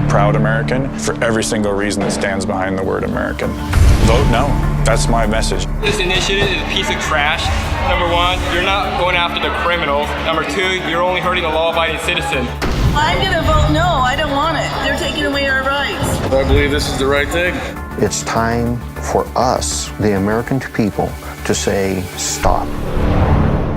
proud American for every single reason that stands behind the word American. Vote no. That's my message. This initiative is a piece of trash. Number one, you're not going after the criminals. Number two, you're only hurting the law-abiding citizen. I'm gonna vote no. I don't want it. They're taking away our rights. I believe this is the right thing. It's time for us, the American people, to say stop.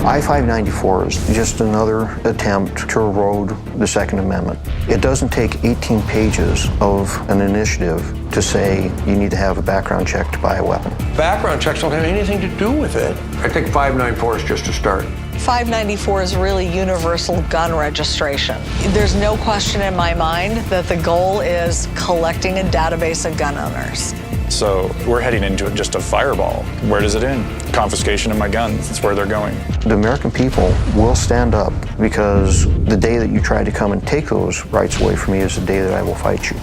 I-594 is just another attempt to erode the Second Amendment. It doesn't take 18 pages of an initiative to say you need to have a background check to buy a weapon. Background checks don't have anything to do with it. I think 594 is just a start. 594 is really universal gun registration. There's no question in my mind that the goal is collecting a database of gun owners. So we're heading into just a fireball. Where does it end? Confiscation of my guns. That's where they're going. The American people will stand up, because the day that you try to come and take those rights away from me is the day that I will fight you.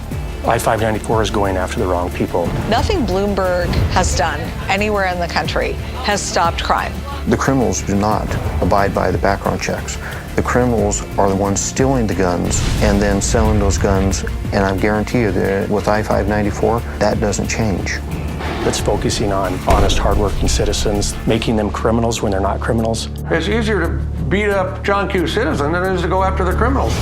I-594 is going after the wrong people. Nothing Bloomberg has done anywhere in the country has stopped crime. The criminals do not abide by the background checks. The criminals are the ones stealing the guns and then selling those guns, and I guarantee you that with I-594, that doesn't change. That's focusing on honest, hardworking citizens, making them criminals when they're not criminals. It's easier to beat up John Q. Citizen than it is to go after the criminals.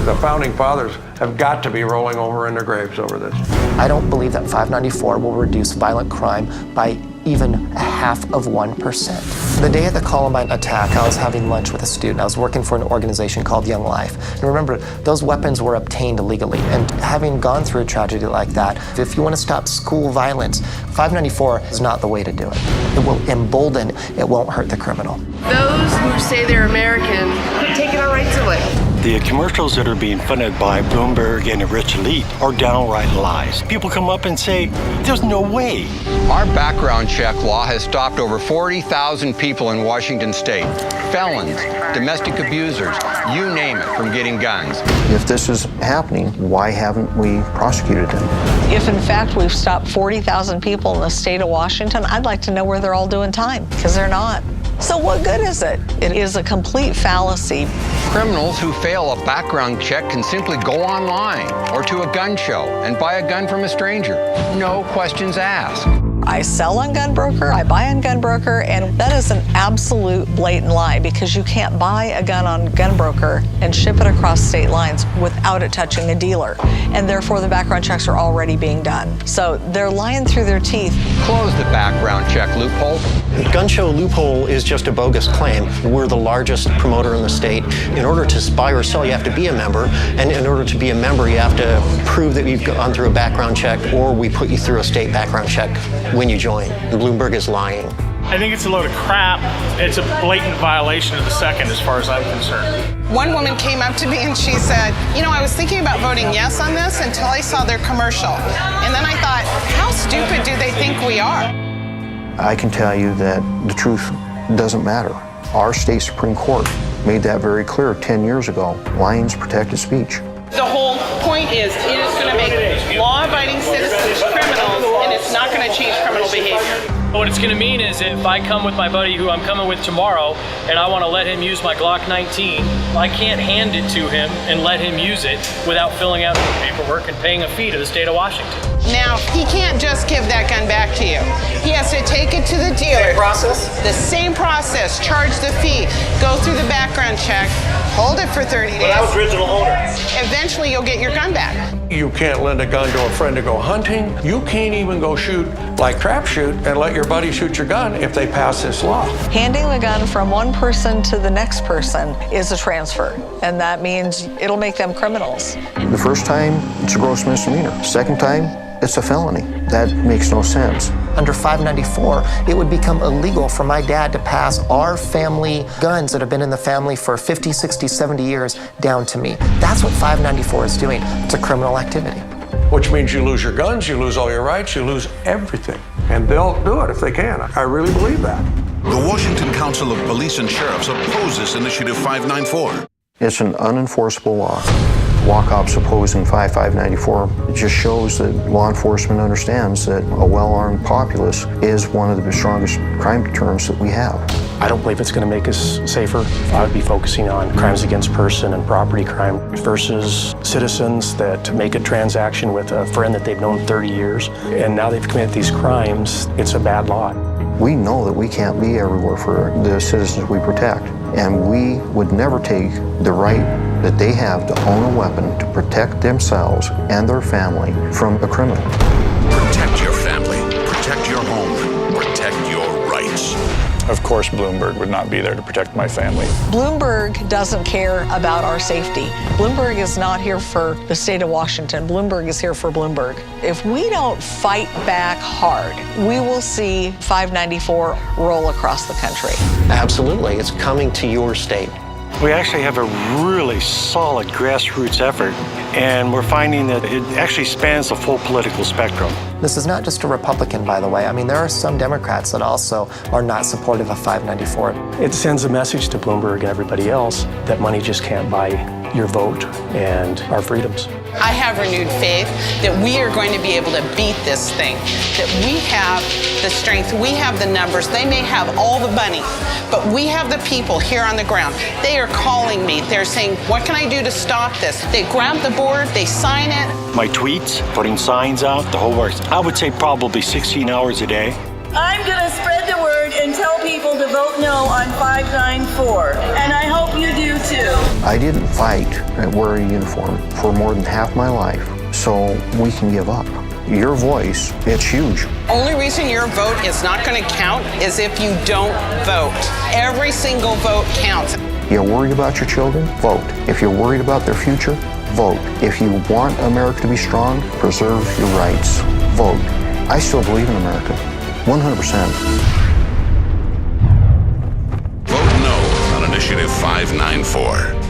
The founding fathers have got to be rolling over in their graves over this. I don't believe that 594 will reduce violent crime by even 0.5%. The day of the Columbine attack, I was having lunch with a student. I was working for an organization called Young Life. And remember, those weapons were obtained illegally. And having gone through a tragedy like that, if you want to stop school violence, 594 is not the way to do it. It will embolden, it won't hurt the criminal. Those who say they're American are taking our rights away. The commercials that are being funded by Bloomberg and the rich elite are downright lies. People come up and say, there's no way. Our background check law has stopped over 40,000 people in Washington state. Felons, domestic abusers, you name it, from getting guns. If this is happening, why haven't we prosecuted them? If in fact we've stopped 40,000 people in the state of Washington, I'd like to know where they're all doing time, because they're not. So what good is it? It is a complete fallacy. Criminals who fail a background check can simply go online or to a gun show and buy a gun from a stranger. No questions asked. I sell on GunBroker, I buy on GunBroker, and that is an absolute blatant lie, because you can't buy a gun on GunBroker and ship it across state lines without it touching a dealer. And therefore the background checks are already being done. So they're lying through their teeth. Close the background check loophole. The gun show loophole is just a bogus claim. We're the largest promoter in the state. In order to buy or sell, you have to be a member. And in order to be a member, you have to prove that you've gone through a background check, or we put you through a state background check when you join. And Bloomberg is lying. I think it's a load of crap. It's a blatant violation of the Second, as far as I'm concerned. One woman came up to me and she said, you know, I was thinking about voting yes on this until I saw their commercial. And then I thought, how stupid do they think we are? I can tell you that the truth doesn't matter. Our state Supreme Court made that very clear 10 years ago. Lying's protected speech. The whole point is it is going to make law-abiding citizens criminals, and it's not going to change criminal behavior. What it's going to mean is if I come with my buddy who I'm coming with tomorrow and I want to let him use my Glock 19, I can't hand it to him and let him use it without filling out the paperwork and paying a fee to the state of Washington. Now, he can't just give that gun back to you. He has to take it to the dealer. Same process? The same process. Charge the fee. Go through the background check. Hold it for 30 days. But I was original owner. Eventually, you'll get your gun back. You can't lend a gun to a friend to go hunting. You can't even go shoot like trap shoot and let your buddy shoot your gun if they pass this law. Handing the gun from one person to the next person is a transfer, and that means it'll make them criminals. The first time, it's a gross misdemeanor. Second time, it's a felony. That makes no sense. Under 594, it would become illegal for my dad to pass our family guns that have been in the family for 50, 60, 70 years down to me. That's what 594 is doing. It's a criminal activity. Which means you lose your guns, you lose all your rights, you lose everything. And they'll do it if they can. I really believe that. The Washington Council of Police and Sheriffs opposes Initiative 594. It's an unenforceable law. Walk-ops opposing 594 just shows that law enforcement understands that a well-armed populace is one of the strongest crime deterrents that we have. I don't believe it's going to make us safer. I would be focusing on crimes against person and property crime versus citizens that make a transaction with a friend that they've known 30 years, and now they've committed these crimes. It's a bad law. We know that we can't be everywhere for the citizens we protect, and we would never take the right that they have to own a weapon to protect themselves and their family from a criminal. Protect your family, protect your home, protect your rights. Of course, Bloomberg would not be there to protect my family. Bloomberg doesn't care about our safety. Bloomberg is not here for the state of Washington. Bloomberg is here for Bloomberg. If we don't fight back hard, we will see 594 roll across the country. Absolutely, it's coming to your state. We actually have a really solid grassroots effort, and we're finding that it actually spans the full political spectrum. This is not just a Republican, by the way. I mean, there are some Democrats that also are not supportive of 594. It sends a message to Bloomberg and everybody else that money just can't buy your vote and our freedoms. I have renewed faith that we are going to be able to beat this thing, that we have the strength, we have the numbers. They may have all the money, but we have the people here on the ground. They are calling me. They're saying, what can I do to stop this? They grab the board, they sign it. My tweets, putting signs out, the whole works. I would say probably 16 hours a day. I'm going to spread the word and tell people to vote no on 594. And I hope you do too. I didn't fight and wear a uniform for more than half my life, so we can give up. Your voice, it's huge. Only reason your vote is not going to count is if you don't vote. Every single vote counts. You're worried about your children? Vote. If you're worried about their future, vote. If you want America to be strong, preserve your rights. Vote. I still believe in America. 100%. Vote no on Initiative 594.